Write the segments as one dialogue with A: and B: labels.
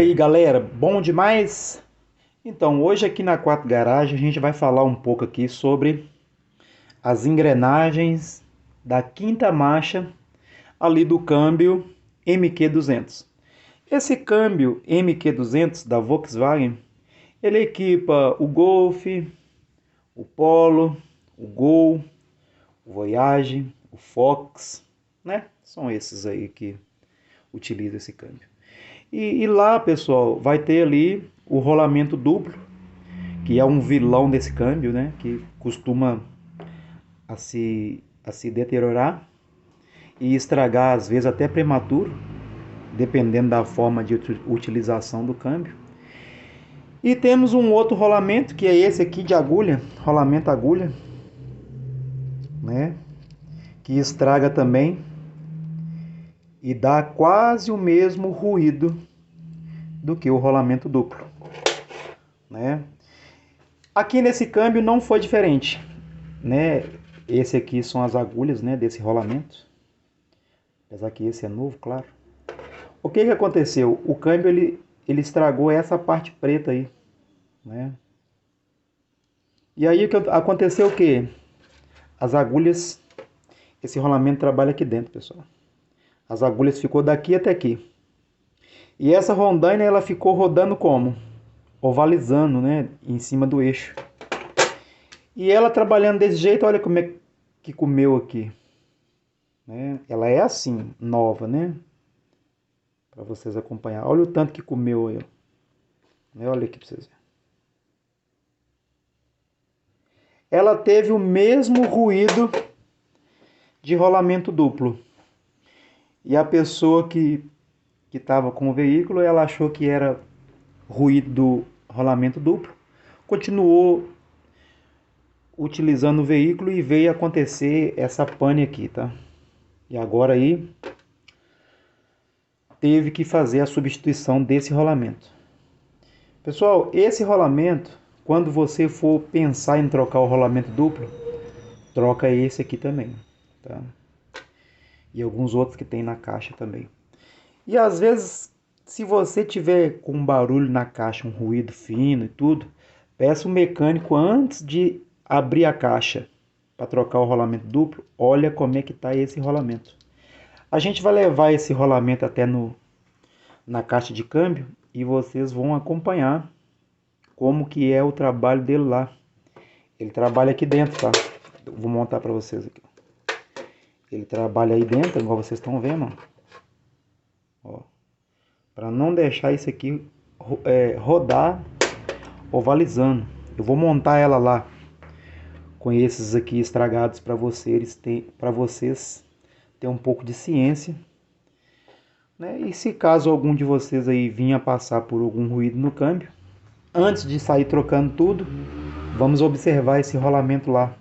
A: E aí galera, bom demais? Então, hoje aqui na Quatro Garagem a gente vai falar um pouco aqui sobre as engrenagens da quinta marcha ali do câmbio MQ200. Esse câmbio MQ200 da Volkswagen, ele equipa o Golf, o Polo, o Gol, o Voyage, o Fox, né? São esses aí que utilizam esse câmbio. E lá, pessoal, vai ter ali o rolamento duplo, que é um vilão desse câmbio, né? Que costuma a se deteriorar e estragar, às vezes, até prematuro, dependendo da forma de utilização do câmbio. E temos um outro rolamento, que é esse aqui de agulha, rolamento agulha, né? Que estraga também e dá quase o mesmo ruído do que o rolamento duplo, né? Aqui nesse câmbio não foi diferente, né? Esse aqui são as agulhas, né, desse rolamento. Apesar que esse é novo, claro. O que aconteceu? O câmbio ele estragou essa parte preta aí, né? E aí aconteceu o quê? As agulhas, esse rolamento trabalha aqui dentro, pessoal. As agulhas ficou daqui até aqui. E essa rondaina ela ficou rodando como? Ovalizando, né, em cima do eixo. E ela trabalhando desse jeito, olha como é que comeu aqui, né? Ela é assim, nova, né? Para vocês acompanhar. Olha o tanto que comeu aí, né? Olha aqui para vocês verem. Ela teve o mesmo ruído de rolamento duplo. E a pessoa que estava com o veículo, ela achou que era ruído do rolamento duplo, continuou utilizando o veículo e veio acontecer essa pane aqui, tá? E agora aí teve que fazer a substituição desse rolamento. Pessoal, esse rolamento, quando você for pensar em trocar o rolamento duplo, troca esse aqui também, tá? E alguns outros que tem na caixa também. E às vezes, se você tiver com um barulho na caixa, um ruído fino e tudo, peça o mecânico antes de abrir a caixa para trocar o rolamento duplo. Olha como é que está esse rolamento. A gente vai levar esse rolamento até na caixa de câmbio e vocês vão acompanhar como que é o trabalho dele lá. Ele trabalha aqui dentro, tá? Eu vou montar para vocês aqui. Ele trabalha aí dentro, igual vocês estão vendo, ó. Para não deixar isso aqui rodar ovalizando. Eu vou montar ela lá com esses aqui estragados para vocês ter um pouco de ciência, né? E se caso algum de vocês aí vinha passar por algum ruído no câmbio, antes de sair trocando tudo, vamos observar esse rolamento lá,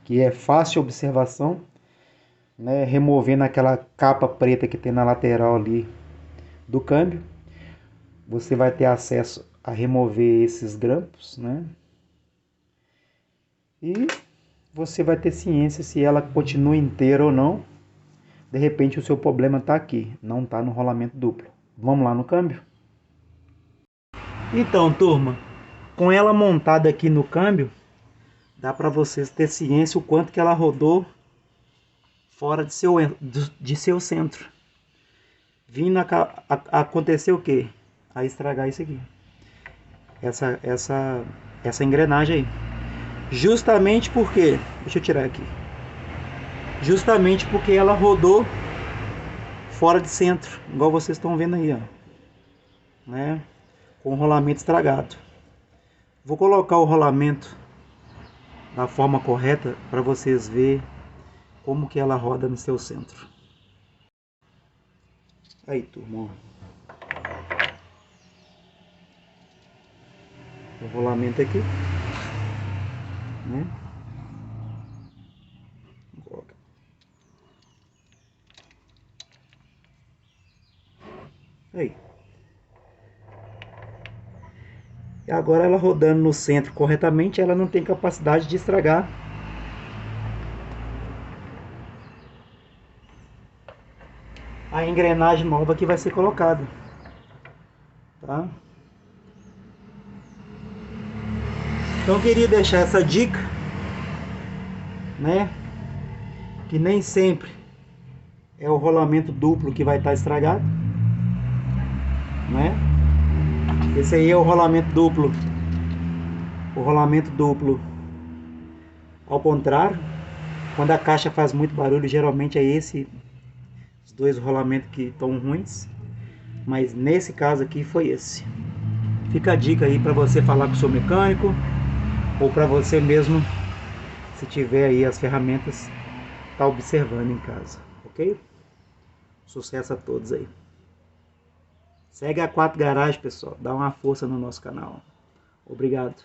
A: que é fácil observação, né? Removendo aquela capa preta que tem na lateral ali do câmbio, você vai ter acesso a remover esses grampos, né? E você vai ter ciência se ela continua inteira ou não. De repente o seu problema está aqui, não está no rolamento duplo. Vamos lá no câmbio? Então, turma, com ela montada aqui no câmbio, dá para vocês ter ciência o quanto que ela rodou fora de seu centro. Vindo acontecer o quê? A estragar isso aqui. Essa engrenagem aí. Justamente porque, deixa eu tirar aqui. Justamente porque ela rodou fora de centro, igual vocês estão vendo aí, ó, né? Com o rolamento estragado. Vou colocar o rolamento da forma correta para vocês verem como que ela roda no seu centro. Aí, turma, o rolamento aqui, né? Aí. E agora ela rodando no centro corretamente, ela não tem capacidade de estragar a engrenagem nova que vai ser colocada. tá? Então eu queria deixar essa dica, né? Que nem sempre é o rolamento duplo que vai estar estragado, né? Esse aí é o rolamento duplo. O rolamento duplo ao contrário, quando a caixa faz muito barulho, geralmente é os dois rolamentos que estão ruins. Mas nesse caso aqui foi esse. Fica a dica aí para você falar com o seu mecânico ou para você mesmo, se tiver aí as ferramentas, tá observando em casa, ok? Sucesso a todos aí. Segue a 4 Garage, pessoal. Dá uma força no nosso canal. Obrigado.